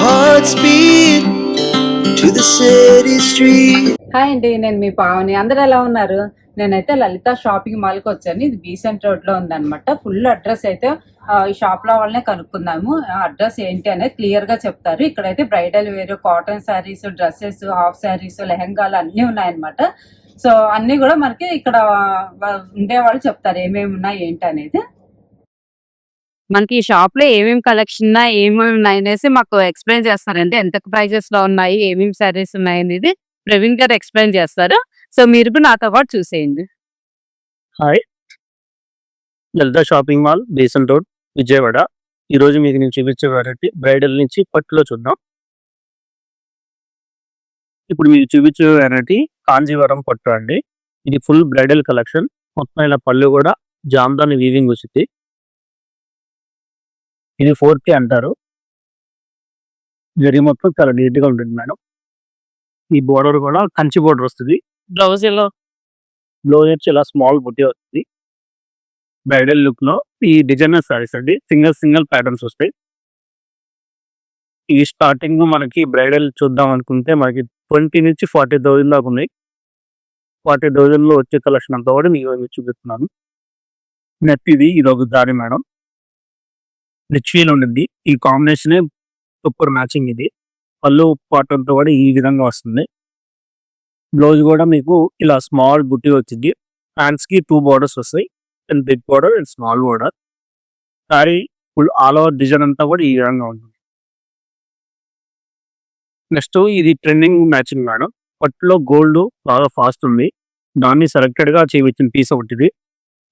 hearts beat to the city street. Hi అండి, నేను మీ పావని. అందరు ఎలా ఉన్నారు? నేనైతే లలిత షాపింగ్ మాల్కి వచ్చాను. ఇది బీసెంట్ రోడ్లో ఉందన్నమాట. ఫుల్ అడ్రస్ అయితే ఈ షాప్లో వాళ్ళనే కనుక్కుందాము. అడ్రస్ ఏంటి అనేది క్లియర్గా చెప్తారు. ఇక్కడైతే bridal wear, cotton saris, dresses, half saris, లెహంగాలు అన్నీ ఉన్నాయన్నమాట. సో అన్నీ కూడా మనకి ఇక్కడ ఉండేవాళ్ళు చెప్తారు ఏమేమి ఉన్నాయి ఏంటి అనేది. మనకి ఈ షాప్ లో ఏమేమి కలెక్షన్ ఉన్నాయి, ఏమేమి ఉన్నాయి అనేసి మాకు ఎక్స్ప్లెయిన్ చేస్తారండి. ఎంత ప్రైజెస్ లో ఉన్నాయి, ఏమేమి సారీస్ ఉన్నాయి అనేది ప్రవీణ్ గారు ఎక్స్ప్లెయిన్ చేస్తారు. సో మీరు కూడా నాతో పాటు చూసేయండి. Hi, Lalitha shopping mall, Besant road, Vijayawada. ఈరోజు మీకు నేను చూపించే వెరైటీ బ్రైడల్ నుంచి పట్టులో చూద్దాం. ఇప్పుడు మీకు చూపించే వెరైటీ కాంజీవరం పట్టు అండి. ఇది ఫుల్ బ్రైడల్ కలెక్షన్. మొత్తం ఇలా పళ్ళు కూడా జామ్దాని వీవింగ్ వచ్చింది. ఇది 4K అంటారు. జరి మొత్తం చాలా నీట్ గా ఉంటుంది మేడం. ఈ బోర్డర్ కూడా కంచి బోర్డర్ వస్తుంది. బ్లౌజ్ ఎలా? బ్లౌజ్ వచ్చి ఇలా స్మాల్ బుట్టి వస్తుంది. బ్రైడల్ లుక్ లో ఈ డిజైనర్ సారీస్ అండి. సింగిల్ ప్యాటర్న్స్ వస్తాయి. ఈ స్టార్టింగ్ మనకి బ్రైడల్ చూద్దాం అనుకుంటే మనకి 20 నుంచి 40,000 దాకా ఉన్నాయి. 40,000 లో వచ్చే కలెక్షన్ అంతా కూడా మీకు చూపిస్తున్నాను. నెట్ ఇది ఒక దారి మేడం. రిచ్ ఫీల్ ఉండింది. ఈ కాంబినేషన్ సూపర్ మ్యాచింగ్. ఇది పళ్ళు పార్ట్ అంతా కూడా ఈ విధంగా వస్తుంది. బ్లౌజ్ కూడా మీకు ఇలా స్మాల్ బుట్టి వచ్చింది. హ్యాండ్స్ కి 2 బోర్డర్స్ వస్తాయి. And big border and small border. Saree full all over design అంతా కూడా ఈ విధంగా ఉంటుంది. నెక్స్ట్ ఇది ట్రెండింగ్ మ్యాచింగ్ మేడం. పట్టులో గోల్డ్ బాగా ఫాస్ట్ ఉంది. దాన్ని సెలెక్టెడ్ గా చేయించిన పీస్ ఒకటి.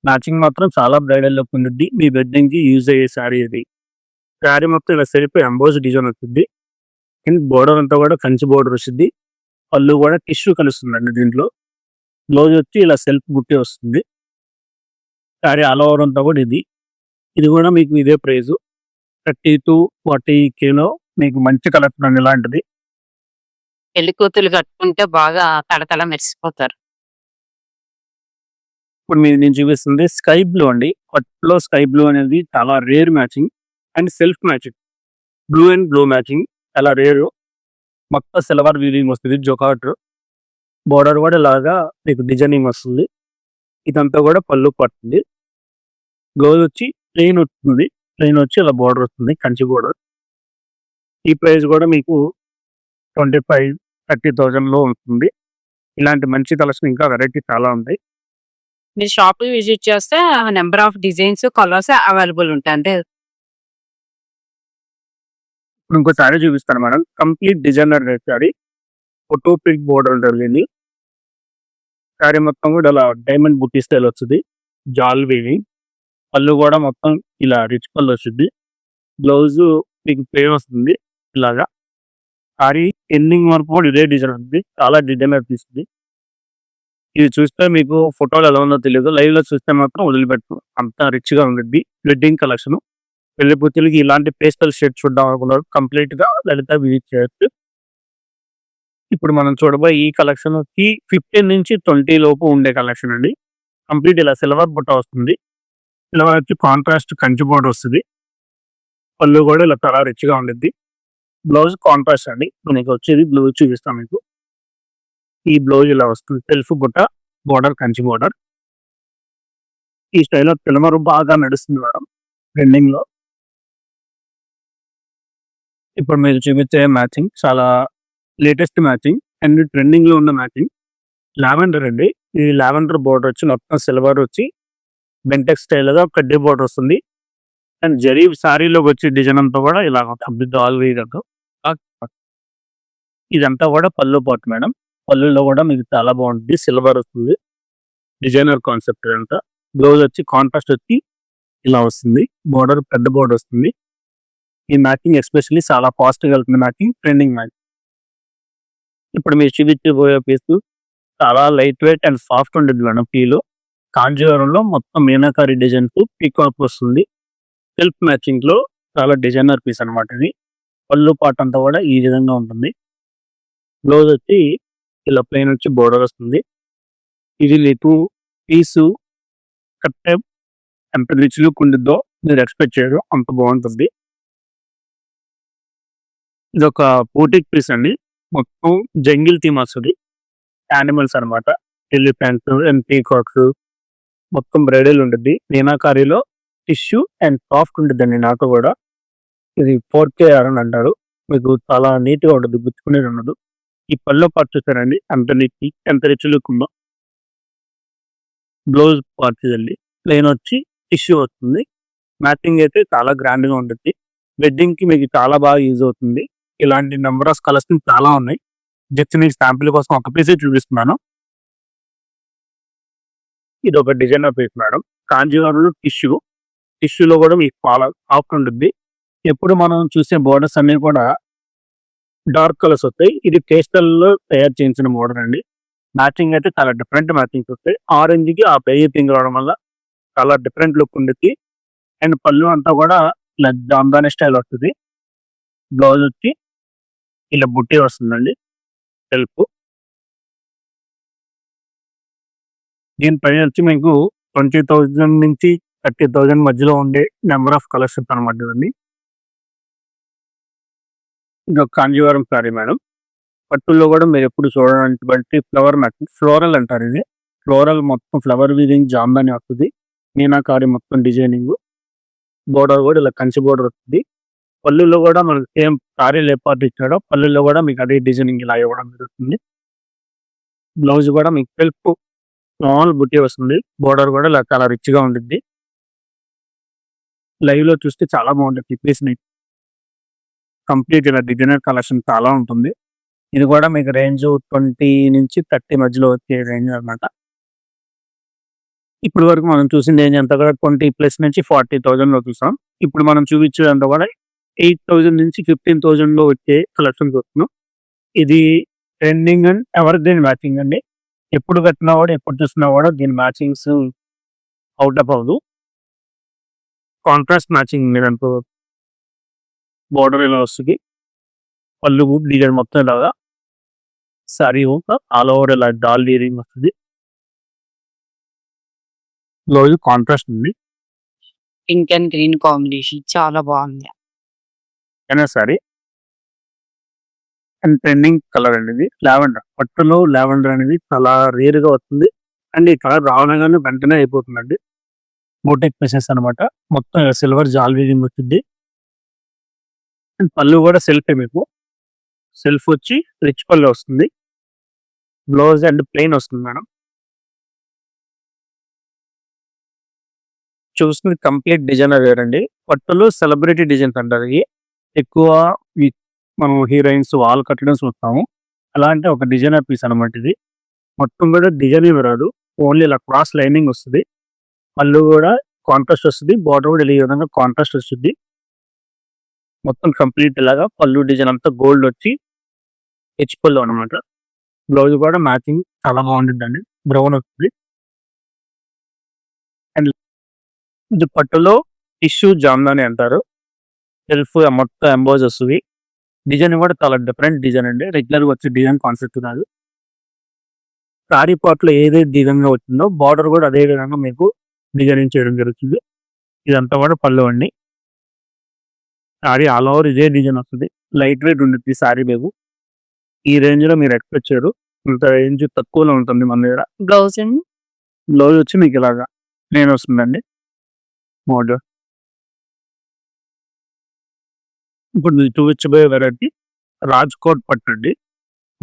మ్యాచింగ్ మాత్రం చాలా బ్రైడల్ లుక్ ఉంటుంది. మీ వెడ్డింగ్ కి యూజ్ అయ్యే శారీ ఇది. శారీ మొత్తం ఇలా సరిపోయి ఎంబోస్ డిజైన్ వస్తుంది. అండ్ బోర్డర్ అంతా కూడా కంచి బోర్డర్ వస్తుంది. పళ్ళు కూడా టిష్యూ కలుస్తుందండి దీంట్లో. బ్లౌజ్ వచ్చి ఇలా సెల్ఫ్ బుట్టి వస్తుంది. శారీ ఆల్ ఓవర్ అంతా కూడా ఇది కూడా మీకు ఇదే ప్రైస్ 30 to 40K మీకు మంచి కలెక్షన్ అండి. ఇలాంటిది పెళ్లి కూతురు కట్టుకుంటే బాగా తడతడ మెరిసిపోతారు. ఇప్పుడు నేను చూపిస్తుంది స్కై బ్లూ అండి. పట్టులో స్కై బ్లూ అనేది చాలా rare matching and self matching. Blue and blue matching చాలా రేర్. మొత్తం సిల్వర్ వీవింగ్ వస్తుంది. జొకాట్ బోర్డర్ కూడా ఇలాగా మీకు డిజైనింగ్ వస్తుంది. ఇదంతా కూడా పళ్ళు పడుతుంది. బ్లౌజ్ వచ్చి ప్లెయిన్ వస్తుంది. ప్లెయిన్ వచ్చి ఇలా బోర్డర్ వస్తుంది, కంచి బోర్డర్. ఈ ప్రైస్ కూడా మీకు 25-30,000 లో ఉంటుంది. ఇలాంటి మంచి కలెక్షన్ ఇంకా వెరైటీ చాలా ఉంటాయి. మీరు షాప్ విజిట్ చేస్తే number of designs, colours available ఉంటాయి. అంటే ఇప్పుడు ఇంకో శారీ చూపిస్తాను madam. Complete designer sari. Photo pic border జరిగింది. శారీ మొత్తం కూడా ఇలా డైమండ్ బుట్టి స్టైల్ వస్తుంది. జాల్ వీవింగ్. పళ్ళు కూడా మొత్తం ఇలా రిచ్ పళ్ళు వస్తుంది. బ్లౌజ్ మీకు ప్లేన్ వస్తుంది ఇలాగా. శారీ ఎండింగ్ వరకు కూడా ఇదే డిజైన్ ఉంది. చాలా డిజైనర్ తీసుకుంది. ఇది చూస్తే మీకు ఫోటోలు ఎలా ఉందో తెలియదు. లైవ్ లో చూస్తే మాత్రం వదిలిపెట్టు. అంత రిచ్ గా ఉంటుంది. Wedding collection. పెళ్లి కూతురికి ఇలాంటి పేస్టల్ షేడ్ చూద్దాం అనుకున్నారు కంప్లీట్ గా లలిత విజిట్ చేయొచ్చు. ఇప్పుడు మనం చూడబోయే ఈ కలెక్షన్ 15 నుంచి 20 లోపు ఉండే కలెక్షన్ అండి. కంప్లీట్ ఇలా సిల్వర్ బుట్ట వస్తుంది. సిల్వర్ వచ్చి కాంట్రాస్ట్ కంచి బోర్డర్ వస్తుంది. పళ్ళు కూడా ఇలా చాలా రిచ్ గా ఉంటుంది. బ్లౌజ్ కాంట్రాస్ట్ అండి. మీకు వచ్చేది బ్లౌజ్ చూపిస్తాను మీకు. ఈ బ్లౌజ్ ఇలా వస్తుంది. సెల్ఫ్ బుట్ట, బోర్డర్ కంచి బోర్డర్. ఈ స్టైల్లో పిలమరు బాగా నడుస్తుంది మేడం ట్రెండింగ్ లో. ఇప్పుడు మీరు చూపించే మ్యాచింగ్ చాలా లేటెస్ట్ మ్యాచింగ్ అండ్ ట్రెండింగ్ లో ఉన్న మ్యాచింగ్. లావెండర్ అండి. ఈ లావెండర్ బోర్డర్ వచ్చి మొత్తం సిల్వర్ వచ్చి బెంటెక్స్ స్టైల్ గా కడ్డీ బోర్డర్ వస్తుంది. అండ్ జరీ శారీలోకి వచ్చే డిజైన్ అంతా కూడా ఇలా ఇదంతా కూడా పళ్ళు పాటు మేడం. పళ్ళులో కూడా మీకు చాలా బాగుంటుంది. సిల్వర్ వస్తుంది. డిజైనర్ కాన్సెప్ట్ అంతా. బ్లౌజ్ వచ్చి కాంట్రాస్ట్ వచ్చి ఇలా వస్తుంది. బోర్డర్ పెద్ద బోర్డర్ వస్తుంది. ఈ మ్యాచింగ్ ఎస్పెషల్లీ చాలా ఫాస్ట్ గా వెళ్తుంది మ్యాచింగ్. Trending matching. ఇప్పుడు మీరు చూపించబోయే పీస్ చాలా లైట్ వెయిట్ అండ్ సాఫ్ట్ ఉంటుంది మేడం. ఫీల్ కాంజీవరంలో మొత్తం మీనాకారి డిజైన్ కు పీకాక్ వస్తుంది. సెల్ఫ్ మ్యాచింగ్ లో చాలా డిజైనర్ పీస్ అనమాట ఇది. పళ్ళు పాట అంతా కూడా ఈ విధంగా ఉంటుంది. బ్లౌజ్ వచ్చి ఇలా ప్లెయిన్ వచ్చి బోర్డర్ వస్తుంది. ఇది మీకు పీసు కట్టే ఎంత రిచ్ లుక్ ఉండిద్దో మీరు ఎక్స్పెక్ట్ చేయరు. అంత బాగుంటుంది. ఇది ఒక బూటిక్ పీస్ అండి. మొత్తం జంగిల్ థీమ్ వస్తుంది. యానిమల్స్ అనమాట. ఎలిఫెంట్స్ అండ్ పీకాక్స్ మొత్తం బ్రైడల్ ఉంటుంది. మీనాకారిలో టిష్యూ అండ్ సాఫ్ట్ ఉంటుందండి. నాకు కూడా ఇది 4K అని అంటారు. మీకు చాలా నీట్ గా ఉంటుంది, గుచ్చుకునేది ఉండదు. ఈ పళ్ళు పార్ట్ చూసారండి ఎంత నీట్, ఎంత రిచ్ లుక్ ఉందో. బ్లౌజ్ పార్ట్ ఇదండి. ప్లెయిన్ వచ్చి టిష్యూ వస్తుంది. మ్యాచింగ్ అయితే చాలా గ్రాండ్ గా ఉంటుంది. వెడ్డింగ్ కి మీకు చాలా బాగా యూజ్ అవుతుంది. ఇలాంటి నెంబర్ ఆఫ్ కలర్స్ చాలా ఉన్నాయి. జస్ట్ నేను శాంపిల్ కోసం ఒక పీసే చూపిస్తున్నాను. ఇది ఒక డిజైనర్ పీస్ మేడం. కాంజీవరంలో టిష్యూలో కూడా మీకు చాలా సాఫ్ట్ ఉంటుంది. ఎప్పుడు మనం చూసే బోర్డర్స్ అన్ని కూడా డార్క్ కలర్స్ వస్తాయి. ఇది పేస్టల్ లో తయారు చేయించిన బోర్డర్ అండి. మ్యాచింగ్ అయితే చాలా డిఫరెంట్ మ్యాచింగ్స్ వస్తాయి. ఆరెంజ్ కి ఆ బేయి పింక్ రావడం వల్ల చాలా డిఫరెంట్ లుక్ ఉంటుంది. అండ్ పళ్ళు అంతా కూడా ఇలా జామ్దాని స్టైల్ వస్తుంది. బ్లౌజ్ వచ్చి ఇలా బుట్టి వస్తుందండి, సెల్ఫ్. దీనిపైన వచ్చి మీకు 20,000 నుంచి 30,000 మధ్యలో ఉండే నెంబర్ ఆఫ్ కలర్స్ అనమాట ఇవన్నీ. ఇది ఒక కాంజీవరం సారీ మేడం. పట్టుల్లో కూడా మీరు ఎప్పుడు చూడడానికి బట్టి ఫ్లవర్ మ్యాచింగ్, ఫ్లోరల్ అంటారు. ఇది ఫ్లోరల్ మొత్తం ఫ్లవర్ వీవింగ్ జామ్దాని వస్తుంది. మీనాకారి మొత్తం డిజైనింగ్. బోర్డర్ కూడా ఇలా కంచి బోర్డర్ వస్తుంది. పళ్ళులో కూడా మనకి సేమ్ సారీలు ఏ పార్ట్ ఇచ్చాడో పళ్ళులో కూడా మీకు అదే డిజైనింగ్ ఇలా ఇవ్వడం జరుగుతుంది. బ్లౌజ్ కూడా మీకు సెల్ఫ్ స్మాల్ బుట్టి వస్తుంది. బోర్డర్ కూడా ఇలా చాలా రిచ్ గా ఉంటుంది. లైవ్ లో చూస్తే చాలా బాగుంటుంది. పీస్ కంప్లీట్ ఇలా డిజైనర్ కలెక్షన్ చాలా ఉంటుంది. ఇది కూడా మీకు రేంజ్ 20 నుంచి 30 మధ్యలో వచ్చే రేంజ్ అనమాట. ఇప్పుడు వరకు మనం చూసిన రేంజ్ అంతా కూడా 20+ నుంచి 40,000 లో చూసాం. ఇప్పుడు మనం చూపించేదంతా కూడా 8,000 నుంచి 15,000 లో వచ్చే కలెక్షన్ చూస్తున్నాం. ఇది trending and ever green matching అండి. ఎప్పుడు కట్టినా కూడా ఎప్పుడు చూసినా కూడా దీని మ్యాచింగ్స్ అవుట్ ఆఫ్ అవ్వదు. కాంట్రాస్ట్ మ్యాచింగ్ మీరు అనుకో. బోర్డర్ ఇలా వస్తుంది. పళ్ళు డిజైన్ మొత్తం ఇలాగా. సారీ ఆల్ ఓవర్ ఇలా డాల్ డీరింగ్ వస్తుంది. బ్లౌజ్ కాంట్రాస్ట్ ఉంది. పింక్ అండ్ గ్రీన్ కాంబినేషన్ చాలా బాగుంది. సారీ అండ్ ట్రెండింగ్ కలర్ అండి ఇది లావెండర్. పట్టులో లావెండర్ అనేది చాలా రేర్ గా వస్తుంది. అండ్ ఈ కలర్ రావడంగానే వెంటనే అయిపోతుందండి. బోటెక్ పీసెస్ అనమాట. మొత్తం సిల్వర్ జాల్ వీవింగ్ వచ్చింది. అండ్ పళ్ళు కూడా సెల్ఫే, మీకు సెల్ఫ్ వచ్చి రిచ్ పళ్ళు వస్తుంది. బ్లౌజ్ అండ్ ప్లెయిన్ వస్తుంది మేడం. చూస్తుంది కంప్లీట్ డిజైనర్ వేర్ అండి. పట్టులో సెలబ్రిటీ డిజైన్స్ అంటారు. ఇవి ఎక్కువ మనం హీరోయిన్స్ వాల్ కట్టడం చూస్తాము. అలాంటి ఒక డిజైనర్ పీస్ అనమాట ఇది. మొత్తం కూడా డిజైన్ ఏమి రాదు, ఓన్లీ ఇలా క్రాస్ లైనింగ్ వస్తుంది. పళ్ళు కూడా కాంట్రాస్ట్ వస్తుంది. బార్డర్ కూడా ఈ విధంగా కాంట్రాస్ట్ వస్తుంది. మొత్తం కంప్లీట్ ఇలాగా పళ్ళు డిజైన్ అంతా గోల్డ్ వచ్చి హెచ్ పళ్ళు అనమాట. బ్లౌజ్ కూడా మ్యాచింగ్ చాలా బాగుంటుందండి. బ్రౌన్ వస్తుంది. అండ్ ఇది పట్టులో టిష్యూ జామ్దాని అంటారు. సెల్ఫ్ మొత్తం ఎంబోజ్ వస్తుంది. డిజైన్ కూడా చాలా డిఫరెంట్ డిజైన్ అండి. రెగ్యులర్ గా వచ్చే డిజైన్ కాన్సెప్ట్ కాదు. సారీ పార్ట్ లో ఏదైతే డిజైన్ గా వచ్చిందో బార్డర్ కూడా అదే విధంగా మీకు డిజైనింగ్ చేయడం జరుగుతుంది. ఇదంతా కూడా పళ్ళు అండి. సారీ ఆల్ ఓవర్ ఇదే డిజైన్ వస్తుంది. లైట్ వెయిట్ ఉంటుంది సారీ. మీకు ఈ రేంజ్ లో మీరు ఎక్స్పెక్ట్ చేయరు. ఇంత రేంజ్ తక్కువలో ఉంటుంది మన దగ్గర. బ్లౌజ్ అండ్ బ్లౌజ్ వచ్చి మీకు ఇలాగా ప్లేన్ వస్తుందండి. మోడల్ ఇప్పుడు మీరు చూపించబోయే వెరైటీ రాజ్కోట్ పట్టు అండి.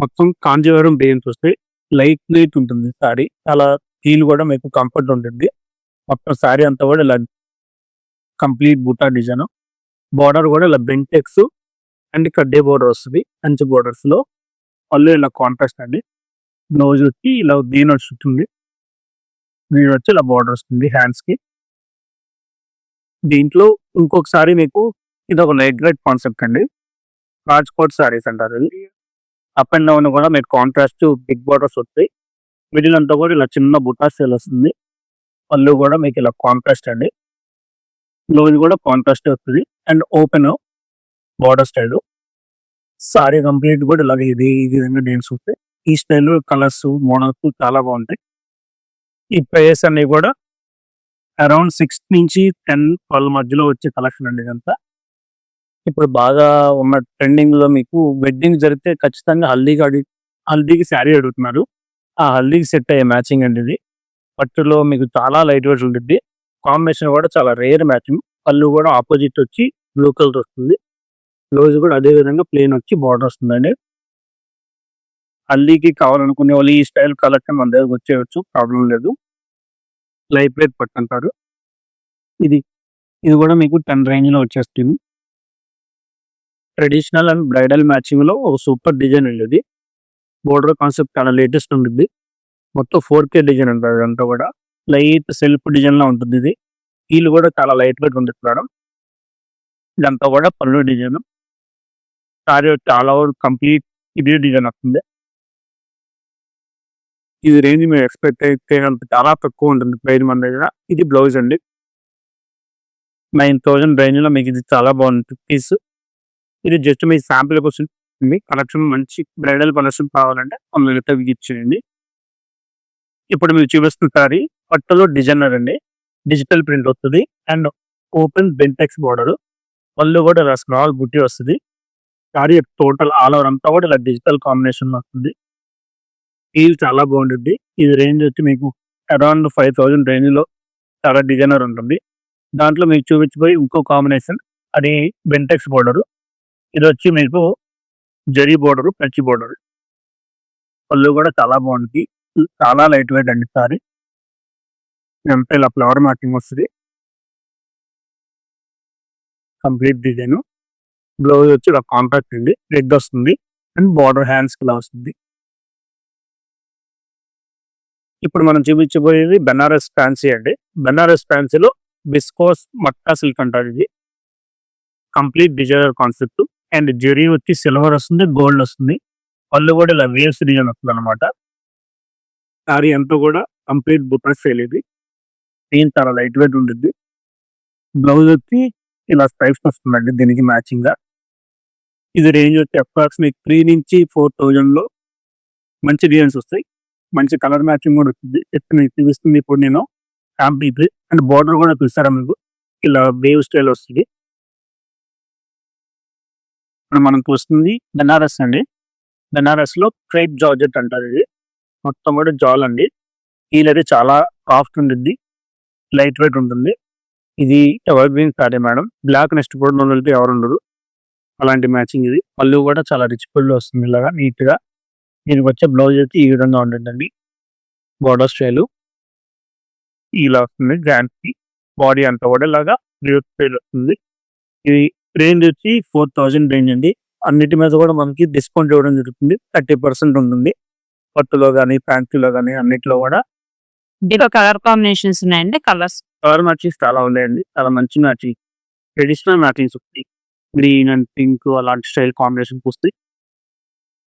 మొత్తం కాంజీవరం బేన్స్ వస్తాయి. లైట్ వెయిట్ ఉంటుంది సారీ. చాలా ఫీల్ కూడా మీకు కంఫర్ట్ ఉంటుంది. మొత్తం సారీ అంతా కూడా ఇలా కంప్లీట్ బూటా డిజైన్. బార్డర్ కూడా ఇలా బెంటెక్స్ అండ్ కడ్డే బోర్డర్ వస్తుంది. కంచి బోర్డర్స్ లో పళ్ళు ఇలా కాంట్రాస్ట్ అండి. బ్లౌజ్ వచ్చి ఇలా దీని వస్తుంది. దీని వచ్చి ఇలా బార్డర్ వస్తుంది హ్యాండ్స్ కి. దీంట్లో ఇంకొకసారి మీకు ఇది ఒక లైట్ వెయిట్ కాన్సెప్ట్ అండి. రాజ్కోట్ సారీస్ అంటారు. అప్ అండ్ డౌన్ కూడా మీకు కాంట్రాస్ట్ బిగ్ బార్డర్స్ వస్తాయి. మిడిల్ అంతా కూడా ఇలా చిన్న బుటా స్టైల్ వస్తుంది. పళ్ళు కూడా మీకు ఇలా కాంట్రాస్ట్ అండి. బ్లౌజ్ కూడా కాంట్రాస్ట్ వస్తుంది and open border style. Sorry complete కూడా ఇలాగ ఇది ఈ విధంగా డీల్స్ వస్తాయి. ఈ స్టైల్ కలర్స్ మోడల్స్ చాలా బాగుంటాయి. ఈ ప్రైస్ అన్ని కూడా అరౌండ్ 6 నుంచి 10-12 మధ్యలో వచ్చే కలెక్షన్ అండి ఇదంతా. ఇప్పుడు బాగా ఉన్న ట్రెండింగ్ లో మీకు వెడ్డింగ్ జరిగితే ఖచ్చితంగా హల్దీకి శారీ అడుగుతున్నారు. ఆ హల్దీకి సెట్ అయ్యే మ్యాచింగ్ అండి ఇది. పట్టులో మీకు చాలా లైట్ వెయిట్ ఉంటుంది. కాంబినేషన్ కూడా చాలా రేర్ మ్యాచింగ్. పళ్ళు కూడా ఆపోజిట్ వచ్చి బ్లూ కలర్ వస్తుంది. బ్లౌజ్ కూడా అదే విధంగా ప్లెయిన్ వచ్చి బార్డర్ వస్తుందండి. హల్దీకి కావాలనుకునే వాళ్ళు ఈ స్టైల్ కలెక్షన్ మన దగ్గరకు వచ్చేయచ్చు, ప్రాబ్లం లేదు. లైట్ వెయిట్ పట్టు అంటారు. ఇది ఇది కూడా మీకు 10 రేంజ్ లో వచ్చేస్తుంది. ట్రెడిషనల్ అండ్ బ్రైడల్ మ్యాచింగ్ లో ఒక సూపర్ డిజైన్ అండి ఇది. బోర్డర్ కాన్సెప్ట్ చాలా లేటెస్ట్ ఉంటుంది. మొత్తం 4K డిజైన్ అంటారు. ఇదంతా కూడా లైట్ సెల్ఫ్ డిజైన్ లో ఉంటుంది. ఇది వీళ్ళు కూడా చాలా లైట్ వెయిట్ ఉంటుంది మేడం. ఇదంతా కూడా పళ్ళు డిజైన్. సారీ చాలా కంప్లీట్ ఇదే డిజైన్ వస్తుంది. ఇది రేంజ్ మీరు ఎక్స్పెక్ట్ అయితే చాలా తక్కువ ఉంటుంది ప్రైస్ మన దగ్గర. ఇది బ్లౌజ్ అండి. 9000 రేంజ్ లో మీకు ఇది చాలా బాగుంటుంది పీస్. ఇది జస్ట్ మీ శాంపుల్ కోసం కలెక్షన్. మంచి బ్రైడల్ కలెక్షన్ కావాలంటే మన ఇచ్చేయండి. ఇప్పుడు మీరు చూపిస్తున్న సారీ పట్టులో డిజైనర్ అండి. డిజిటల్ ప్రింట్ వస్తుంది అండ్ ఓపెన్ బెంటెక్స్ బోర్డర్. పళ్ళు కూడా ఇలా స్మాల్ బుట్టి వస్తుంది. సారీ టోటల్ ఆల్ ఓవర్ అంతా కూడా ఇలా డిజిటల్ కాంబినేషన్ లో వస్తుంది. ఫీల్ చాలా బాగుంటుంది. ఇది రేంజ్ వచ్చి మీకు అరౌండ్ 5000 రేంజ్ లో చాలా డిజైనర్ ఉంటుంది. దాంట్లో మీకు చూపించిపోయి ఇంకో కాంబినేషన్ అది బెంటెక్స్ బోర్డర్. ఇది వచ్చి మీకు జరీ బోర్డర్, పచ్చి బోర్డర్. పళ్ళు కూడా చాలా బాగుంటుంది. చాలా లైట్ వెయిట్ అండి సారీ. ఎంత ఇలా ఫ్లవర్ మ్యాచింగ్ వస్తుంది. Complete design. బ్లౌజ్ వచ్చి ఇలా కాంట్రాక్ట్ అండి. రెడ్ వస్తుంది అండ్ బార్డర్ హ్యాండ్స్ ఇలా వస్తుంది. ఇప్పుడు మనం చూపించబోయేది బెనారస్ ఫ్యాన్సీ అండి. బెనారస్ ఫ్యాన్సీలో బిస్కోస్ మట్కా సిల్క్ అంటారు. ఇది complete designer concept and zari వచ్చి సిల్వర్ వస్తుంది, గోల్డ్ వస్తుంది. పళ్ళు కూడా ఇలా వేవ్స్ డిజైన్ వస్తుంది అనమాట. సారీ అంతా కూడా కంప్లీట్ బుట్ట స్టైల్. ఇది దీని చాలా లైట్ వెయిట్ ఉంటుంది. బ్లౌజ్ వచ్చి ఇలా స్ట్రైప్స్ వస్తుందండి దీనికి మ్యాచింగ్ గా. ఇది రేంజ్ వచ్చి అప్రాక్సిమేట్ 3 నుంచి 4000 లో మంచి డిజైన్స్ వస్తాయి. మంచి కలర్ మ్యాచింగ్ కూడా వచ్చింది. మీకు చూపిస్తుంది ఇప్పుడు నేను కంప్లీట్. అండ్ బార్డర్ కూడా చూస్తారా మీకు ఇలా వేవ్ స్టైల్ వస్తుంది. ఇప్పుడు మనకు వస్తుంది బెనారస్ అండి. బెనారస్ లో క్రేప్ జార్జెట్ అంటారు. ఇది మొత్తం కూడా జాల్ అండి. ఫీల్ అయితే చాలా సాఫ్ట్ ఉంటుంది, లైట్ వెయిట్ ఉంటుంది. ఇది evergreen saree madam. Black next కూడా నోళ్ళకి ఎవరు ఉండరు అలాంటి మ్యాచింగ్. ఇది పళ్ళు కూడా చాలా రిచ్ పళ్ళు వస్తుంది ఇలాగా నీట్ గా. దీనికి వచ్చే బ్లౌజ్ అయితే ఈ విధంగా ఉంటుందండి. బార్డర్ స్టైల్ ఇలా వస్తుంది. గ్రాండ్ బాడీ అంతా కూడా ఇలాగా స్టైల్ వస్తుంది. ఇది రేంజ్ వచ్చి 4000 రేంజ్ అండి. అన్నిటి మీద కూడా మనకి డిస్కౌంట్ ఇవ్వడం జరుగుతుంది. 30% ఉంటుంది. పట్టులో కానీ ఫ్యాన్సీలో కానీ అన్నిట్లో కూడా. దీంట్లో కలర్ కాంబినేషన్స్ ఉన్నాయండి. కలర్స్ మ్యాచింగ్స్ చాలా ఉన్నాయండి. చాలా మంచి మ్యాచింగ్, ట్రెడిషనల్ మ్యాచింగ్స్ వస్తాయి. గ్రీన్ అండ్ పింక్ అలాంటి స్టైల్ కాంబినేషన్స్ వస్తాయి.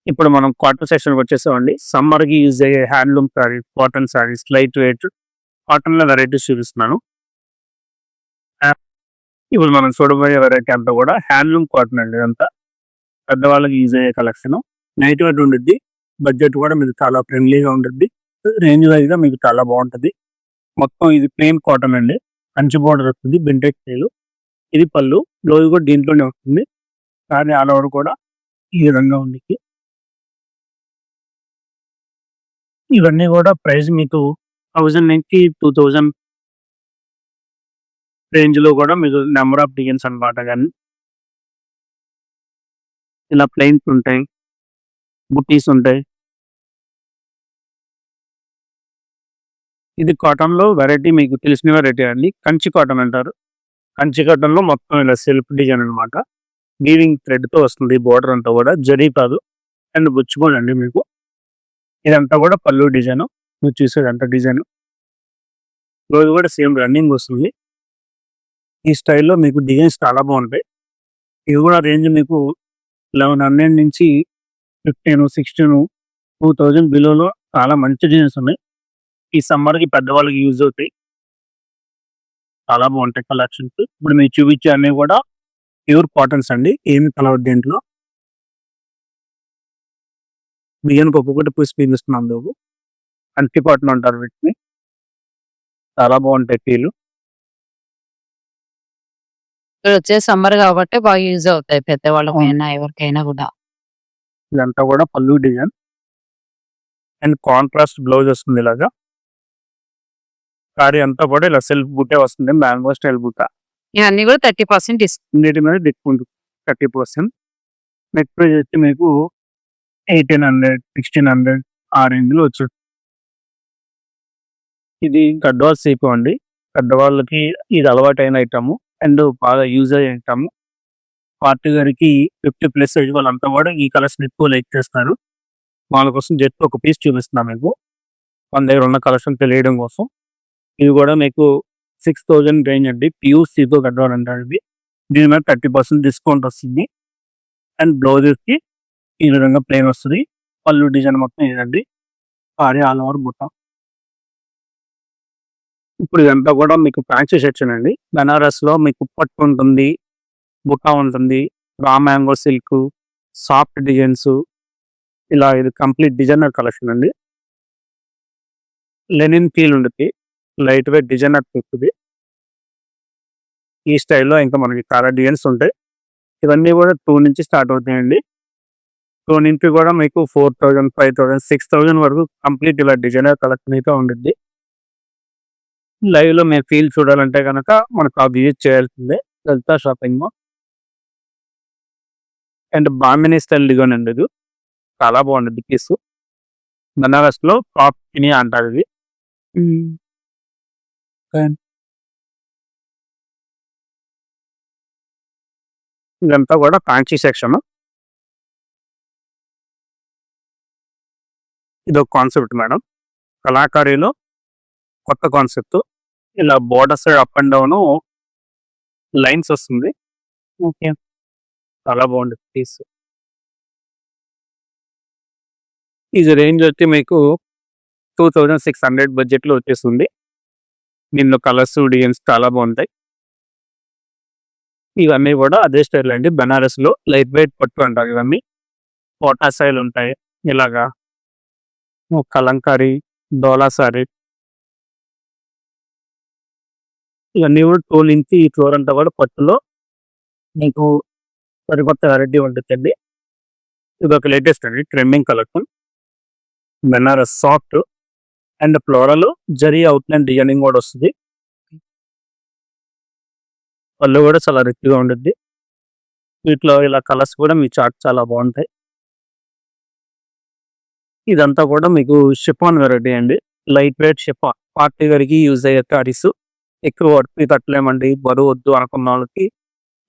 ఇప్పుడు మనం కాటన్ సెక్షన్ వచ్చేసామండి. సమ్మర్ కి యూజ్ అయ్యే handloom saris, cotton saris, light weight cotton లో వెరైటీస్ చూపిస్తున్నాను. ఇప్పుడు మనం చూడబోయే వెరైటీ అంతా కూడా హ్యాండ్లూమ్ కాటన్ అండి. ఇదంతా పెద్దవాళ్ళకి యూజ్ అయ్యే కలెక్షన్. లైట్ వెయిట్ ఉంటుంది. బడ్జెట్ కూడా మీకు చాలా ఫ్రెండ్లీగా ఉంటుంది. రేంజ్ వైజ్ గా మీకు చాలా బాగుంటుంది. మొత్తం ఇది ప్లెయిన్ కాటన్ అండి. కంచి బోర్డర్ వస్తుంది, బెంటెక్ స్టైల్. ఇది పళ్ళు. బ్లౌజ్ కూడా దీంట్లోనే వస్తుంది. కానీ ఆల్ ఓవర్ కూడా ఈ విధంగా ఉంది. ఇవన్నీ కూడా ప్రైస్ మీకు 1000 నుంచి 2000 రేంజ్ లో కూడా మీకు నెంబర్ ఆఫ్ డిజైన్స్ అనమాట. కానీ ఇలా ప్లెయిన్స్ ఉంటాయి, బుటీస్ ఉంటాయి. ఇది కాటన్ లో వెరైటీ మీకు తెలిసిన వెరైటీ అండి. కంచి కాటన్ అంటారు. కంచి కాటన్ లో మొత్తం ఇలా సెల్ఫ్ డిజైన్ అనమాట. వీవింగ్ థ్రెడ్ తో వస్తుంది. బోర్డర్ అంతా కూడా జరీ కాదు అండ్ బుచ్చుకోండి మీకు. ఇదంతా కూడా పళ్ళు డిజైన్. మీరు చూసేదంతా డిజైన్. రోజు కూడా సేమ్ రన్నింగ్ వస్తుంది. ఈ స్టైల్లో మీకు డిజైన్స్ చాలా బాగుంటాయి. ఇది కూడా రేంజ్ మీకు 1100 నుంచి 15, 16, 2000 బిలోలో చాలా మంచి డిజైన్స్ ఉన్నాయి. ఈ సమ్మర్ కి పెద్దవాళ్ళకి యూజ్ అవుతాయి. చాలా బాగుంటాయి కలెక్షన్స్. ఇప్పుడు మీరు చూపించే అన్ని కూడా ప్యూర్ కాటన్స్ అండి. ఏమి కలవదు దీంట్లో. బియ్యానికి ఒక్కొక్కటి పూసి పీలుస్తున్నాం నువ్వు. కంచి కాటన్ అంటారు వీటిని. చాలా బాగుంటాయి ఫీలు. ఇప్పుడు వచ్చే సమ్మర్ కాబట్టి బాగా యూజ్ అవుతాయి పెద్దవాళ్ళకైనా ఎవరికైనా కూడా. ఇదంతా కూడా పళ్ళు డిజైన్ అండ్ కాంట్రాస్ట్ బ్లౌజ్ వస్తుంది ఇలాగా. సారీ అంతా కూడా ఇలా సెల్ఫ్ బుట్టే వస్తుంది, మ్యాంగో స్టైల్ బుట్ట. ఇవన్నీ కూడా 30% డిస్కౌంట్. అన్నిటి మీద డిస్కౌంట్ 30%. నెట్ ప్రైస్ వచ్చి మీకు 1800, 1600 ఆ రేంజ్ లో వచ్చు. ఇది గడ్వాల్ సీపు అండి. పెద్దవాళ్ళకి ఇది అలవాటైన ఐటమ్ అండ్ బాగా యూజ్ అయ్యే ఐటమ్. పార్టీ గారికి 50+ ఏజ్ వాళ్ళంతా కూడా ఈ కలర్స్ ఎక్కువ లైక్ చేస్తారు. వాళ్ళ కోసం జస్ట్ ఒక పీస్ చూపిస్తున్నా మీకు, మన దగ్గర ఉన్న కలెక్షన్ తెలియడం కోసం. ఇది కూడా మీకు 6000 రేంజ్ అండి. ప్యూర్ సీతో గడ్వాల్ అంటారు ఇది. దీని మీద 30% డిస్కౌంట్ వస్తుంది. అండ్ బ్లౌజెస్ కి ఈ విధంగా ప్లెయిన్ వస్తుంది. పళ్ళు డిజైన్ మొత్తం ఇదండి. సారీ ఆల్ ఓవర్ బుట్ట. ఇప్పుడు ఇదంతా కూడా మీకు ఫ్యాన్సీ సెక్షన్ అండి. బనారస్ లో మీకు పట్టు ఉంటుంది, బుట్ట ఉంటుంది, raw mango silk, soft designs, ఇలా ఇది కంప్లీట్ డిజైనర్ కలెక్షన్ అండి. లెనిన్ ఫీల్ ఉంటుంది, లైట్ వెయిట్ డిజైనర్ ఉంటుంది. ఈ స్టైల్లో ఇంకా మనకి చాలా డిజైన్స్ ఉంటాయి. ఇవన్నీ కూడా 2 నుంచి స్టార్ట్ అవుతాయండి. 2 నుంచి కూడా మీకు 4000, 5000, 6000 వరకు కంప్లీట్ ఇలా డిజైనర్ కలెక్షన్ అయితే ఉంటుంది. లైవ్ లో మీరు ఫీల్ చూడాలంటే కనుక మనకు ఆ విజిట్ చేయాల్సిందే లలిత షాపింగ్ మాల్. అండ్ బామినీ స్టైల్ డిజైన్ అండి ఇది. చాలా బాగుంటుంది పీస్. బనారస్ లో టాప్ కిని అంటారు ఇది. ఇదంతా కూడా ఫ్యాన్సీ సెక్షన్. ఇదొక కాన్సెప్ట్ మేడం. కళాకారీలో కొత్త కాన్సెప్ట్. ఇలా border side up and down lines వస్తుంది. ఓకే, చాలా బాగుంటుంది పీస్. ఇది రేంజ్ వచ్చి మీకు 2600 బడ్జెట్ లో వచ్చేస్తుంది. దీనిలో కలర్స్ డిజైన్స్ చాలా బాగుంటాయి. ఇవన్నీ కూడా అదే స్టైల్ అండి. బనారస్ లో లైట్ వెయిట్ పట్టు అంటారు ఇవన్నీ. కోటా స్టైల్ ఉంటాయి, ఇలాగా కలంకారీ, డోలా సారీ, ఇవన్నీ కూడా 2 నుంచి ఈ ఫ్లోర్ అంతా కూడా పట్టులో మీకు సరికొత్త వెరైటీ ఉంటుందండి. ఇది ఒక లేటెస్ట్ అండి trending collection. Benares soft and floral zari outline designing కూడా వస్తుంది. పళ్ళు కూడా చాలా రిచ్గా ఉంటుంది. వీటిలో ఇలా కలర్స్ కూడా మీ చార్ట్ చాలా బాగుంటాయి. ఇదంతా కూడా మీకు షిఫాన్ వెరైటీ అండి. లైట్ వెయిట్ షిఫాన్, పార్టీ గారికి యూజ్ అయ్యే శారీస్. ఎక్కువ వర్క్ తట్టలేమండి, బరువు వద్దు అనుకున్న వాళ్ళకి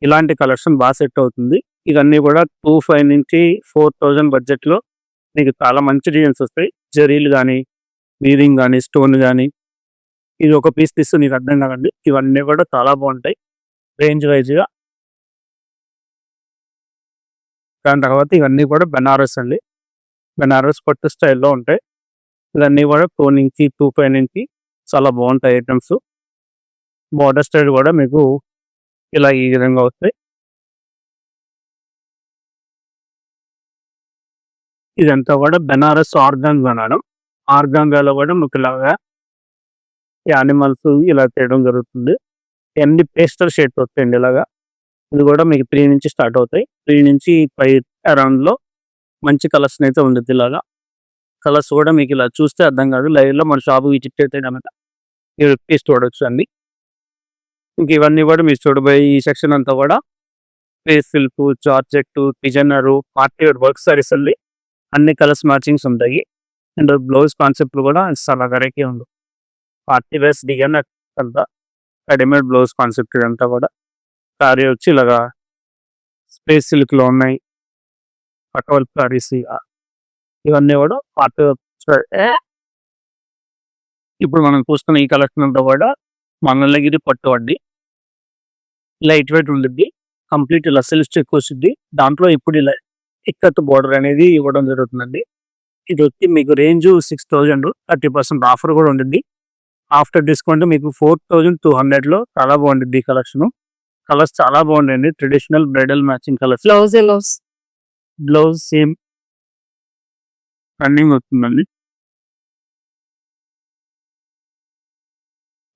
ఇలాంటి కలెక్షన్ బాగా సెట్ అవుతుంది. ఇవన్నీ కూడా 2500 నుంచి 4000 బడ్జెట్ లో మీకు చాలా మంచి డిజైన్స్ వస్తాయి. జరీలు కానీ, వీవింగ్ కానీ, స్టోన్ కానీ. ఇది ఒక పీస్ తీస్తే నీకు అర్థం కాదండి. ఇవన్నీ కూడా చాలా బాగుంటాయి రేంజ్ వైజ్ గా. దాని తర్వాత ఇవన్నీ కూడా బెనారస్ అండి. బెనారస్ పట్టు స్టైల్లో ఉంటాయి. ఇవన్నీ కూడా 2 నుంచి 25 నుంచి చాలా బాగుంటాయి ఐటమ్స్. బోర్డర్ స్టైల్ కూడా మీకు ఇలా ఈ విధంగా వస్తాయి. ఇదంతా కూడా బెనారస్ ఆర్గాంజా మేడం. ఆర్గాంజాలో కూడా మీకు ఇలాగా యానిమల్స్ ఇలా చేయడం జరుగుతుంది. ఎన్ని పేస్టల్ షేడ్స్ వస్తాయండి ఇలాగా. ఇది కూడా మీకు 3 నుంచి స్టార్ట్ అవుతాయి. 3 నుంచి 5 అరౌండ్ లో మంచి కలర్స్ అయితే ఉంటుంది. ఇలాగా కలర్స్ కూడా మీకు ఇలా చూస్తే అర్థం కాదు, లైవ్ లో మన షాప్ విజిట్ అయితే కనుక మీరు పీస్ చూడొచ్చు అండి. ఇంక ఇవన్నీ కూడా మీరు చూడబోయే ఈ సెక్షన్ అంతా కూడా face silk, georgette, designer, party wear work sarees అండి. అన్ని కలర్స్ మ్యాచింగ్స్ ఉంటాయి. అండ్ బ్లౌజ్ కాన్సెప్ట్ కూడా చాలా వెరైటీ ఉంది. పార్టీ వేర్స్ డిజైనర్ అంతా రెడీమేడ్ బ్లౌజ్ కాన్సెప్ట్ ఇదంతా కూడా. సారీ వచ్చి ఇలాగా స్పేస్ సిల్క్ లో ఉన్నాయి, పటవల్ సారీస్. ఇవన్నీ కూడా పార్టీ వేర్. ఇప్పుడు మనం చూస్తున్న ఈ కలెక్షన్ అంతా కూడా మంగళగిరి పట్టు అండి. లైట్ వెయిట్ ఉంటుంది, కంప్లీట్ ఇలా సెల్ఫ్ చెక్ వస్తుంది. దాంట్లో ఇప్పుడు ఇలా ఇక్కత్ బోర్డర్ అనేది ఇవ్వడం జరుగుతుందండి. ఇది వచ్చి మీకు రేంజ్ 6000, 30% ఆఫర్ కూడా ఉంటుంది. ఆఫ్టర్ డిస్కౌంట్ మీకు 4200 లో చాలా బాగుంటుంది ఈ కలెక్షన్. కలర్స్ చాలా బాగుంటాయండి. Traditional bridal matching colours. Blouse same running అవుతుందండి.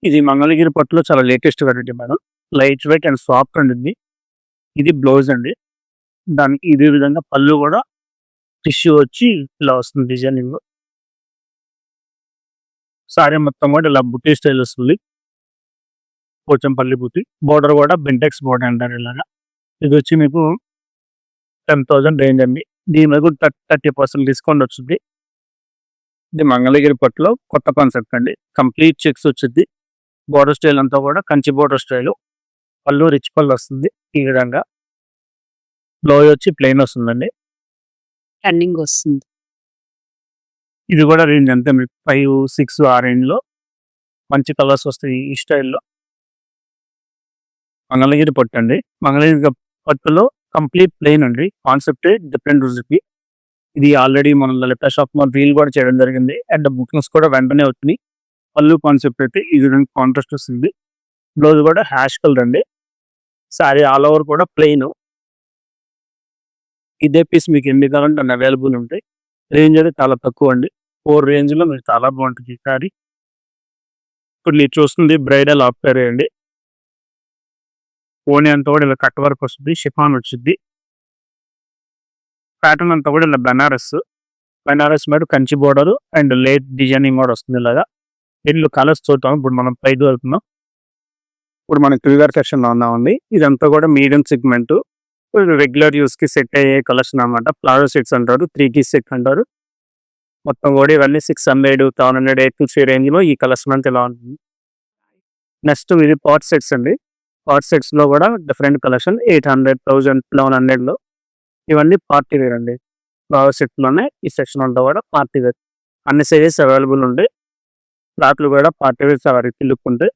ఇది మంగళగిరి పట్టులో చాలా latest variety madam. Light weight and soft ఉంటుంది. ఇది బ్లౌజ్ అండి. దానికి ఇదే విధంగా పళ్ళు కూడా టిష్యూ వచ్చి ఇలా వస్తుంది డిజైనింగ్. సారీ మొత్తం కూడా ఇలా బుట్టి స్టైల్ వస్తుంది. పోచంపల్లి బుట్టి. బోర్డర్ కూడా బెంటెక్స్ బోర్డర్ అంటారు ఇలాగా. ఇది వచ్చి మీకు 10,000 రేంజ్ అండి. దీని మీద 30% డిస్కౌంట్ వచ్చింది. ఇది మంగళగిరి పట్టులో కొత్త కాన్సెప్ట్ అండి. కంప్లీట్ చెక్స్ వచ్చింది. బోర్డర్ స్టైల్ అంతా కూడా కంచి బోర్డర్ స్టైల్. పళ్ళు రిచ్ పళ్ళు వస్తుంది ఈ విధంగా. బ్లౌజ్ వచ్చి ప్లెయిన్ వస్తుందండి. రన్నింగ్ వస్తుంది. ఇది కూడా రేంజ్ అంతే మీకు 5, 6 ఆ రేంజ్ లో మంచి కలర్స్ వస్తాయి ఈ స్టైల్లో. మంగళగిరి పట్టు అండి. మంగళగిరి పట్టులో కంప్లీట్ ప్లెయిన్ అండి. కాన్సెప్ట్ డిఫరెంట్ రుజుకి. ఇది ఆల్రెడీ మన లలిత షాప్ లో రీల్ కూడా చేయడం జరిగింది. అండ్ బుకింగ్స్ కూడా వెంటనే వచ్చినాయి. పళ్ళు కాన్సెప్ట్ అయితే ఈ విధంగా కాంట్రాస్ట్ వస్తుంది. బ్లౌజ్ కూడా హ్యాష్ కలర్ అండి. సారీ ఆల్ ఓవర్ కూడా ప్లెయిన్. ఇదే పీస్ మీకు ఎన్ని కావాలంటే అన్ని అవైలబుల్ ఉంటాయి. రేంజ్ అయితే చాలా తక్కువ అండి. 4 రేంజ్ లో మీకు చాలా బాగుంటుంది ఈ సారీ. ఇప్పుడు మీరు చూస్తుంది బ్రైడల్ ఆఫ్టర్ అండి. ఓనీ అంతా కూడా ఇలా కట్ వర్క్ వస్తుంది. షిఫాన్ వచ్చింది. ప్యాటర్న్ అంతా కూడా ఇలా బెనారస్ మీద Kanchi border and late designing కూడా వస్తుంది ఇలాగా. దీనిలో కలర్స్ చూద్దాం. ఇప్పుడు మనం పైకి వెళ్తున్నాం. ఇప్పుడు మనం క్యూఆర్ సెక్షన్ లో ఉన్నామండి. ఇదంతా కూడా మీడియం సెగ్మెంట్. రెగ్యులర్ యూస్ కి సెట్ అయ్యే కలెక్షన్ అనమాట. ప్లాజో సెట్స్ అంటారు, 3 సెట్ అంటారు. మొత్తం కూడా ఇవన్నీ 600, 700, 850 రేంజ్ లో ఈ కలెక్షన్ అంతా ఇలా ఉంటుంది. నెక్స్ట్ ఇది పాట్ సెట్స్ అండి. పాట్ సెట్స్ లో కూడా డిఫరెంట్ కలెక్షన్ 800, 1000, 1100 లో. ఇవన్నీ పార్టీ వేర్ అండి. ప్లాజో సెట్ లోనే ఈ సెక్షన్ అంతా కూడా పార్టీ వేర్. అన్ని సైజెస్ అవైలబుల్ ఉంటాయి. క్లాత్లు కూడా పార్టీ వేర్ ఎవరికి లుక్ ఉంటాయి.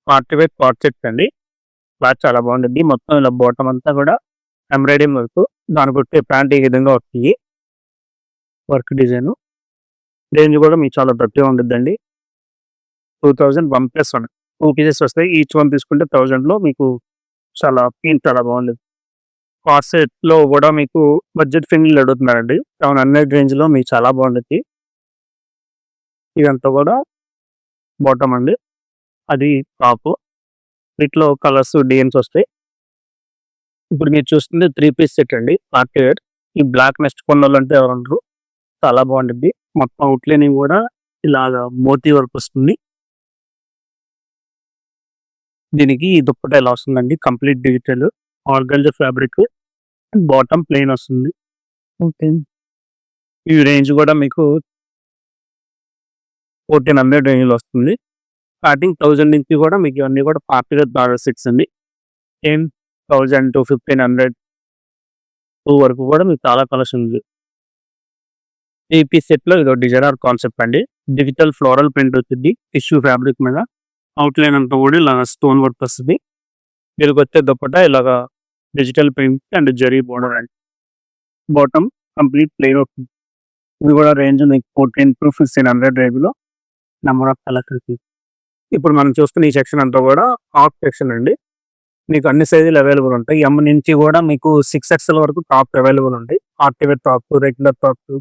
పార్టీ వేర్ పాట్ సెట్ అండి. క్లాత్ చాలా బాగుంటుంది. మొత్తం ఇలా బాటమ్ అంతా కూడా ఎంబ్రాయిడింగ్ వర్క్. దాని బట్టి ప్యాంట్ ఈ విధంగా వస్తాయి. Work design. రేంజ్ కూడా మీకు చాలా తక్కువ ఉంటుందండి. 2001+1 2 పీసెస్ వస్తాయి. ఈచ్ వన్ తీసుకుంటే 1000 లో మీకు చాలా బాగుంటుంది. పాట్ సెట్ లో కూడా మీకు బడ్జెట్ ఫ్రెండ్లీ అడుగుతున్నారండి. 700 రేంజ్ లో మీకు చాలా బాగుంటుంది. ఇదంతా కూడా బాటమ్ అండి. అది టాప్. వీటిలో కలర్స్ డిజైన్స్ వస్తాయి. ఇప్పుడు మీరు చూస్తుంది 3 పీస్ సెట్ అండి. Party wear. ఈ బ్లాక్ నెక్స్ట్ కొనాలంటే ఎవరు ఉండరు. చాలా బాగుంటుంది. మొత్తం అవుట్లైనింగ్ కూడా ఇలాగా మోతీ వర్క్ వస్తుంది. దీనికి ఈ దుప్పట ఇలా వస్తుందండి. Complete digital organza fabric. Bottom plain వస్తుంది. ఈ రేంజ్ కూడా మీకు 1400 రేంజ్ లో వస్తుంది. స్టార్టింగ్ 1000 నుంచి కూడా మీకు ఇవన్నీ కూడా పార్టీ వేర్ ప్లాజో సెట్స్ అండి. 10,000 to 1500 వరకు కూడా మీకు చాలా కలెక్షన్ ఉంది. 3 పీస్ సెట్ లో ఇదో డిజైనర్ కాన్సెప్ట్ అండి. డిజిటల్ ఫ్లోరల్ ప్రింట్ వచ్చింది టిష్యూ ఫ్యాబ్రిక్ మీద. అవుట్లైన్ అంతా కూడా ఇలాగ స్టోన్ వర్క్ వస్తుంది. వీళ్ళకి వచ్చే దుప్పట ఇలాగా digital print and zari border అండి. బాటమ్ కంప్లీట్ ప్లెయిన్ అవుతుంది. ఇది కూడా రేంజ్ మీకు 14 to 1500 రేంజ్ లో నెంబర్ ఆఫ్ కలెక్షన్. ఇప్పుడు మనం చూస్తున్న ఈ సెక్షన్ అంతా కూడా టాప్ సెక్షన్ అండి. మీకు అన్ని సైజులు అవైలబుల్ ఉంటాయి. ఎం నుంచి కూడా మీకు 6XL వరకు టాప్ అవైలబుల్ ఉంటాయి. Party wear top, regular top.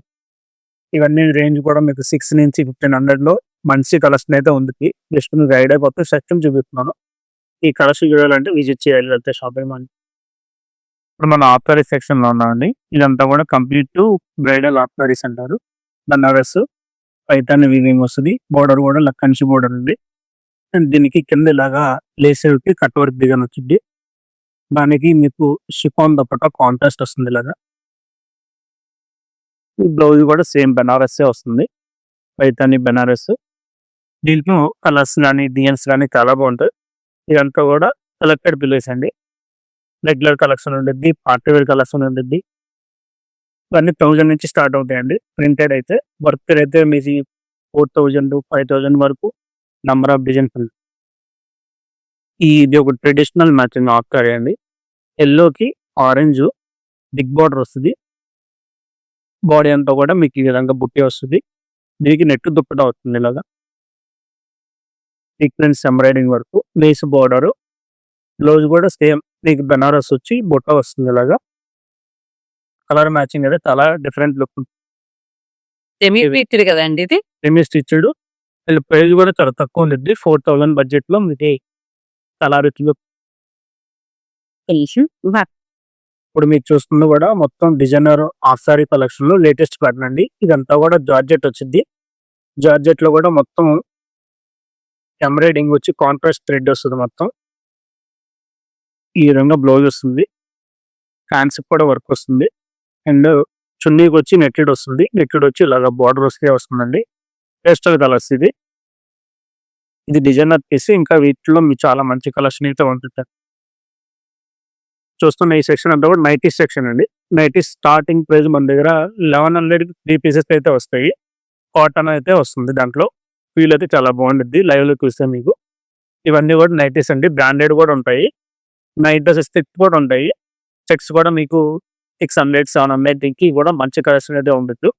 ఇవన్నీ రేంజ్ కూడా మీకు 6 నుంచి 1500 లో మంచి కలెక్షన్ అయితే ఉంది. జస్ట్ మీకు ఐడియా అయిపోతే సెక్షన్ చూపిస్తున్నాను. ఈ కలెక్షన్ చూడాలంటే విజిట్ చేయాలి వెళ్తే షాపింగ్ మాల్. ఇప్పుడు మన ఆఫ్టరీస్ సెక్షన్ లో ఉన్నామండి. ఇదంతా కూడా కంప్లీట్ బ్రైడల్ ఆఫ్టరీస్ అంటారు. బనారస్ పైతాని వీవింగ్ వస్తుంది. బోర్డర్ కూడా కంచి బోర్డర్ ఉంది. అండ్ దీనికి కింద ఇలాగా లేసేకి కట్ వర్క్ దిగాని వచ్చింది. దానికి మీకు షిఫాన్ దుప్పట కాంట్రాస్ట్ వస్తుంది ఇలాగా. బ్లౌజ్ కూడా సేమ్ బెనారస్ వస్తుంది. పైతాని బెనారస్. దీంట్లో కలర్స్ కానీ డిజైన్స్ కానీ చాలా బాగుంటాయి. ఇదంతా కూడా సెలెక్టెడ్ పిల్లర్స్ అండి. రెగ్యులర్ కలెక్షన్ ఉంటుంది, పార్టీ వేర్ కలెక్షన్ ఉంటుంది. ఇవన్నీ 1000 నుంచి స్టార్ట్ అవుతాయండి. ప్రింటెడ్ అయితే వర్క్ అయితే మీది 4000, 5000 వరకు నంబర్ ఆఫ్ డిజైన్స్ ఉంది. ఇది ఒక ట్రెడిషనల్ మ్యాచింగ్ ఆఫ్టర్ అండి. ఎల్లోకి ఆరెంజ్ బిగ్ బార్డర్ వస్తుంది. బాడీ అంతా కూడా మీకు ఈ విధంగా బుట్టి వస్తుంది. దీనికి నెట్ దుప్పట వస్తుంది ఇలాగా. సీక్వెన్స్ ఎంబ్రాయిడింగ్ వరకు లేస్ బార్డర్. బ్లౌజ్ కూడా సేమ్ మీకు బెనారస్ వచ్చి బుట్ట వస్తుంది ఇలాగా. కలర్ మ్యాచింగ్ అయితే చాలా డిఫరెంట్ లుక్. సెమీ ఫిక్స్డ్ కదండి ఇది. సెమీ స్టిచ్డ్ వీళ్ళ ప్రైస్ కూడా చాలా తక్కువ ఉండిద్ది. 4000 బడ్జెట్‌లో మీకు చాలా రిచ్‌గా తెలుసు. ఇప్పుడు మీరు చూస్తుంది కూడా మొత్తం డిజైనర్ హాఫ్ సారీ కలెక్షన్‌లో లేటెస్ట్ ప్యాటర్న్ అండి. ఇదంతా కూడా జార్జెట్ వచ్చిద్ది. జార్జెట్‌లో కూడా మొత్తం ఎంబ్రాయిడింగ్ వచ్చి కాంట్రాస్ట్ థ్రెడ్ వస్తది మొత్తం. ఈ విధంగా బ్లౌజ్ వస్తుంది. హ్యాండ్స్‌కి కూడా వర్క్ వస్తుంది. అండ్ చున్నీకి వచ్చి నెట్టెడ్ వస్తుంది. నెట్టెడ్ వచ్చి ఇలాగ బార్డర్ వస్తుందండి. పేస్టల్ కలర్స్ ఇది. ఇది డిజైనర్ పీస్. ఇంకా వీటిలో మీకు చాలా మంచి కలెక్షన్ అయితే ఉంటుంది. చూస్తున్న ఈ సెక్షన్ అంతా కూడా నైటీస్ సెక్షన్ అండి. నైటీస్ స్టార్టింగ్ ప్రైస్ మన దగ్గర 1100కి 3 పీసెస్ అయితే వస్తాయి. కాటన్ అయితే వస్తుంది దాంట్లో. ఫీల్ అయితే చాలా బాగుండిద్ది. లైవ్‌లో చూస్తే మీకు. ఇవన్నీ కూడా నైటీస్ అండి. బ్రాండెడ్ కూడా ఉంటాయి. నైట్ డ్రెసెస్ థిక్ కూడా ఉంటాయి. చెక్స్ కూడా మీకు 600, 700కి కూడా మంచి కలెక్షన్ అయితే ఉండొచ్చు.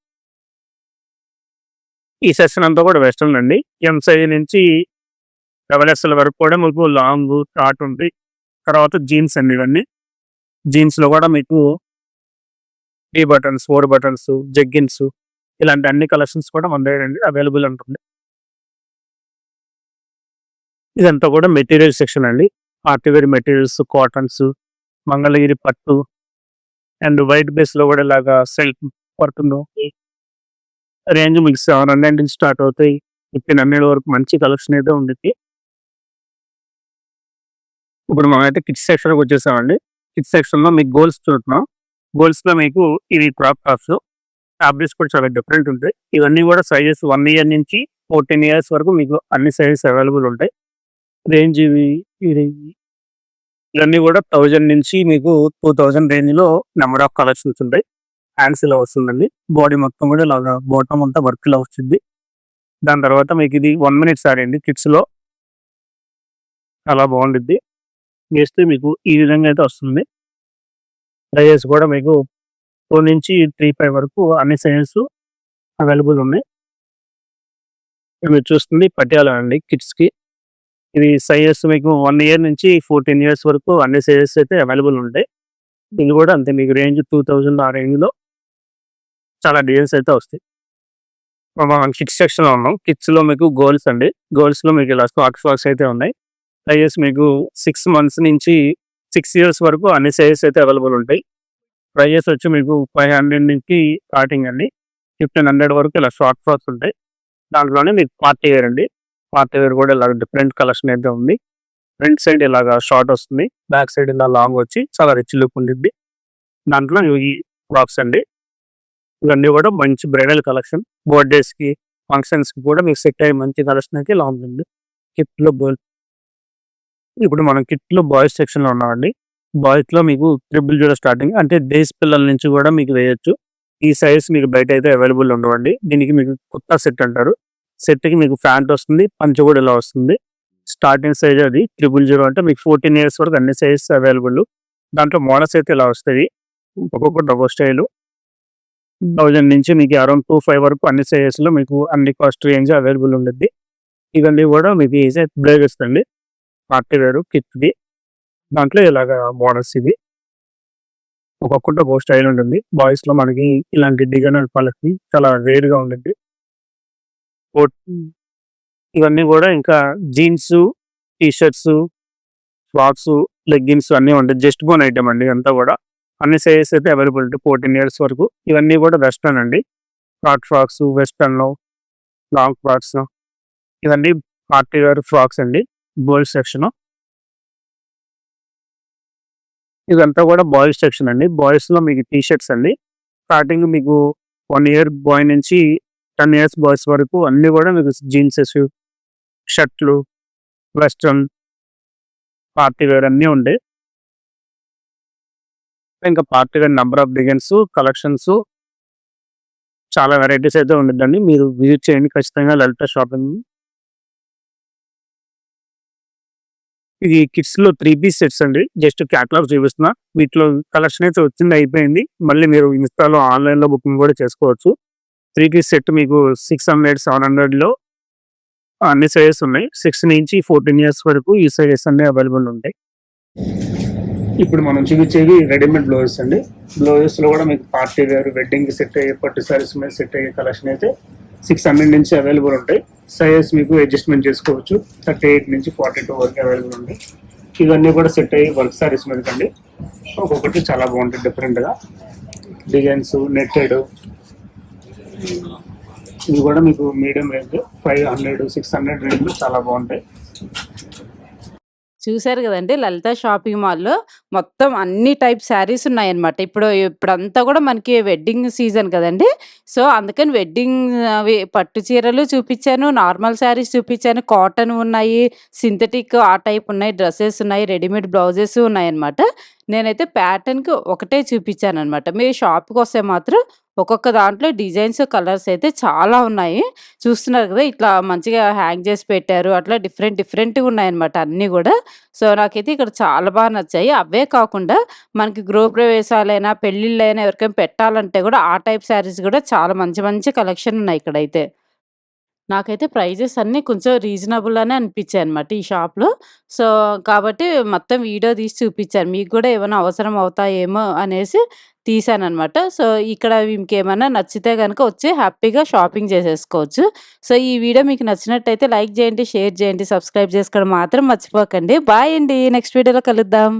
ఈ సెక్షన్ అంతా కూడా వెస్టర్న్ అండి. ఎం సైజ్ నుంచి డబల్ ఎక్స్ఎల్ వరకు కూడా మీకు లాంగ్, షార్ట్ ఉంది. తర్వాత జీన్స్ అండి ఇవన్నీ. జీన్స్‌లో కూడా మీకు 3 బటన్స్, 4 బటన్స్, జగ్గిన్స్ ఇలాంటి అన్ని కలెక్షన్స్ కూడా మన దగ్గర అండి అవైలబుల్ ఉంటుంది. ఇదంతా కూడా మెటీరియల్ సెక్షన్ అండి. పార్టీవేర్ మెటీరియల్స్, కాటన్స్, మంగళగిరి పట్టు అండ్ వైట్ బేస్‌లో కూడా ఇలాగా సెల్ఫ్ వర్క్‌లో రేంజ్ మీకు 700 నుంచి స్టార్ట్ అవుతాయి. 1500 వరకు మంచి కలెక్షన్ అయితే ఉండిద్ది. ఇప్పుడు మనమైతే కిడ్స్ సెక్షన్‌కి వచ్చేసామండి. కిడ్స్ సెక్షన్‌లో మీకు గోల్స్ చూస్తున్నాం. గోల్స్‌లో మీకు ఇవి క్రాప్ టాప్స్. ఫ్యాబ్రిక్స్ కూడా చాలా డిఫరెంట్ ఉంటాయి. ఇవన్నీ కూడా సైజెస్ 1 ఇయర్ నుంచి 14 ఇయర్స్ వరకు మీకు అన్ని సైజెస్ అవైలబుల్ ఉంటాయి. రేంజ్ ఇది ఇవన్నీ కూడా 1000 నుంచి మీకు 2000 రేంజ్‌లో నెంబర్ ఆఫ్ కలెక్షన్స్ ఉంటాయి. హ్యాండ్స్ ఇలా వస్తుందండి. బాడీ మొత్తం కూడా ఇలాగా బాటమ్ అంతా వర్క్ ఇలా వచ్చింది. దాని తర్వాత మీకు ఇది 1 మినిట్ సారీ అండి కిడ్స్‌లో. చాలా బాగుండిద్ది. వేస్తే మీకు ఈ విధంగా అయితే వస్తుంది. సైజెస్ కూడా మీకు 2 నుంచి 3, 5 వరకు అన్ని సైజెస్ అవైలబుల్ ఉన్నాయి. మీరు చూస్తుంది పటియాలా అండి కిడ్స్‌కి. ఇది సైజెస్ మీకు 1 ఇయర్ నుంచి 14 ఇయర్స్ వరకు అన్ని సైజెస్ అయితే అవైలబుల్ ఉంటాయి. ఇది కూడా అంతే మీకు రేంజ్ 2000 ఆ రేంజ్‌లో చాలా డిజైన్స్ అయితే వస్తాయి. మనం కిడ్స్ సెక్షన్‌లో ఉన్నాం. కిడ్స్‌లో మీకు గర్ల్స్ అండి. గర్ల్స్‌లో మీకు ఇలా షార్ట్ ఫ్రాక్స్ అయితే ఉన్నాయి. సైజెస్ మీకు 6 మంత్స్ నుంచి 6 ఇయర్స్ వరకు అన్ని సైజెస్ అయితే అవైలబుల్ ఉంటాయి. ప్రైజెస్ వచ్చి మీకు 500 నుంచి స్టార్టింగ్ అండి. 1500 వరకు ఇలా షార్ట్ ఫ్రాక్స్ ఉంటాయి. దాంట్లోనే మీకు పార్టీ వేర్ అండి. పార్టీ వేర్ కూడా ఇలా డిఫరెంట్ కలెక్షన్ అయితే ఉంది. ఫ్రంట్ సైడ్ ఇలాగా షార్ట్ వస్తుంది. బ్యాక్ సైడ్ ఇలా లాంగ్ వచ్చి చాలా రిచ్ లుక్ ఉండిద్ది. దాంట్లో ఈ ఫ్రాక్స్ అండి. ఇవన్నీ కూడా మంచి బ్రైడల్ కలెక్షన్. బర్త్డేస్‌కి, ఫంక్షన్స్‌కి కూడా మీకు సెట్ అయ్యే మంచి కలెక్షన్ అయితే ఇలా ఉంటుంది. కిడ్స్‌లో ఇప్పుడు మనం కిడ్స్‌లో బాయ్స్ సెక్షన్‌లో ఉన్నామండి. బాయ్స్‌లో మీకు 000 స్టార్టింగ్ అంటే డేస్ పిల్లల నుంచి కూడా మీకు వేయొచ్చు. ఈ సైజ్ మీకు బయట అయితే అవైలబుల్ ఉండవండి. దీనికి మీకు కుర్తా సెట్ అంటారు. సెట్‌కి మీకు ప్యాంట్ వస్తుంది. పంచ కూడా ఇలా వస్తుంది. స్టార్టింగ్ సైజ్ అది 000 అంటే మీకు 14 ఇయర్స్ వరకు అన్ని సైజెస్ అవైలబుల్. దాంట్లో మోడల్స్ అయితే ఇలా వస్తాయి. ఒక్కొక్కటి ఒక్కో స్టైలు. 1000 నుంచి మీకు అరౌండ్ 25 వరకు అన్ని సైజెస్‌లో మీకు అన్ని కాస్ట్ రేంజ్ అవైలబుల్ ఉండిద్ది. ఇవన్నీ కూడా మీకు ఈ సైజ్ బ్లేజర్స్ అండి. పార్టీ వేర్ కిడ్స్‌ది. దాంట్లో ఇలాగా మోడల్స్ ఇవి. ఒక్కొక్కటి ఒక్కో స్టైల్ ఉంటుంది. బాయ్స్‌లో మనకి ఇలాంటి డిజైనర్ క్వాలిటీ చాలా రేర్‌గా ఉండిద్ది. ఇవన్నీ కూడా ఇంకా jeans, T shirts, frocks, leggings అన్నీ ఉంటాయి. జస్ట్ బోన్ ఐటమ్ అండి అంతా కూడా. అన్ని సైజెస్ అయితే అవైలబుల్ ఉంటాయి 14 ఇయర్స్ వరకు. ఇవన్నీ కూడా వెస్టర్న్ అండి. షార్ట్ ఫ్రాక్స్, వెస్టర్న్‌లో లాంగ్ ఫ్రాక్స్ ఇవన్నీ పార్టీ వేర్ ఫ్రాక్స్ అండి. Boys section. ఇదంతా కూడా బాయ్స్ సెక్షన్ అండి. బాయ్స్‌లో మీకు టీ షర్ట్స్ అండి. స్టార్టింగ్ మీకు 1 ఇయర్ బాయ్ నుంచి 10 ఇయర్స్ బాయ్స్ వరకు అన్నీ కూడా మీకు జీన్సెస్, షర్ట్‌లు, వెస్టర్న్, పార్టీ వేర్ అన్నీ ఉంటాయి. ఇంకా party wear number of designs, collections చాలా వెరైటీస్ అయితే ఉండిద్దండి. మీరు విజిట్ చేయండి ఖచ్చితంగా లలిత షాపింగ్. ఇది కిడ్స్‌లో 3 పీస్ సెట్స్ అండి. జస్ట్ క్యాటలాగ్ చూపిస్తున్నా. వీటిలో కలెక్షన్ అయితే వచ్చింది అయిపోయింది. మళ్ళీ మీరు ఇన్‌స్టాలో, ఆన్‌లైన్‌లో బుకింగ్ కూడా చేసుకోవచ్చు. 3 పీస్ సెట్ మీకు 600, 700లో అన్ని సైజెస్ ఉన్నాయి. 6 నుంచి 14 ఇయర్స్ వరకు ఈ సైజెస్ అన్నీ అవైలబుల్ ఉంటాయి. ఇప్పుడు మనం చూపించేవి రెడీమేడ్ బ్లౌజెస్ అండి. బ్లౌజెస్‌లో కూడా మీకు పార్టీ వేర్, వెడ్డింగ్‌కి సెట్ అయ్యే పట్టు సారీస్ మీద సెట్ అయ్యే కలెక్షన్ అయితే 600 నుంచి అవైలబుల్ ఉంటాయి. సైజెస్ మీకు అడ్జస్ట్మెంట్ చేసుకోవచ్చు. 38 నుంచి 42 వరకు అవైలబుల్ ఉంటాయి. ఇవన్నీ కూడా సెట్ అయ్యి వర్క్ సారీస్ మీదకండి. ఒక్కొక్కటి చాలా బాగుంటాయి డిఫరెంట్గా డిజైన్స్ నెట్టెడ్. ఇవి కూడా మీకు మీడియం రేంజ్ 500 600 రేంజ్ చాలా బాగుంటాయి. చూసారు కదండి లలిత షాపింగ్ మాల్‌లో మొత్తం అన్ని టైప్ శారీస్ ఉన్నాయన్నమాట. ఇప్పుడంతా కూడా మనకి వెడ్డింగ్ సీజన్ కదండీ! సో, అందుకని వెడ్డింగ్ అవి పట్టు చీరలు చూపిచ్చాను, నార్మల్ శారీస్ చూపిచ్చాను, కాటన్ ఉన్నాయి, సింథటిక్ ఆ టైప్ ఉన్నాయి, డ్రెసెస్ ఉన్నాయి, రెడీమేడ్ బ్లౌజెస్ ఉన్నాయన్నమాట. నేనైతే ప్యాటర్న్‌కి ఒకటే చూపిచ్చానన్నమాట. మీరు షాప్‌కొస్తే మాత్రం ఒక్కొక్క దాంట్లో డిజైన్స్, కలర్స్ అయితే చాలా ఉన్నాయి. చూస్తున్నారు కదా! ఇట్లా మంచిగా హ్యాంగ్ చేసి పెట్టారు. అట్లా డిఫరెంట్‌గా ఉన్నాయన్నమాట అన్నీ గూడా. సో, నాకైతే ఇక్కడ చాలా బాగా నచ్చాయి. అవే కాకుండా మనకి గృహప్రవేశాలైనా, పెళ్ళిళ్ళైనా ఎవరికైనా పెట్టాలంటే గూడా ఆ టైప్ శారీస్ గూడా చాలా మంచి మంచి కలెక్షన్ ఉన్నాయి ఇక్కడైతే. నాకైతే ప్రైజెస్ అన్నీ కొంచెం రీజనబుల్ అనే అనిపించాయన్నమాట ఈ షాప్‌లో. సో, కాబట్టి మొత్తం వీడియో తీసి చూపిచ్చాను. మీకు గూడా ఏమైనా అవసరం అవుతాయేమో అనేసి తీశానన్నమాట. సో, ఇక్కడ మీకేమన్నా నచ్చితే గనుక వచ్చి హ్యాపీగా షాపింగ్ చేసేసుకోవచ్చు. సో, ఈ వీడియో మీకు నచ్చినట్టయితే లైక్ చేయండి, షేర్ చేయండి, సబ్స్క్రైబ్ చేసుకోవడం మాత్రం మర్చిపోకండి. బాయ్ అండి. నెక్స్ట్ వీడియోలో కలుద్దాం.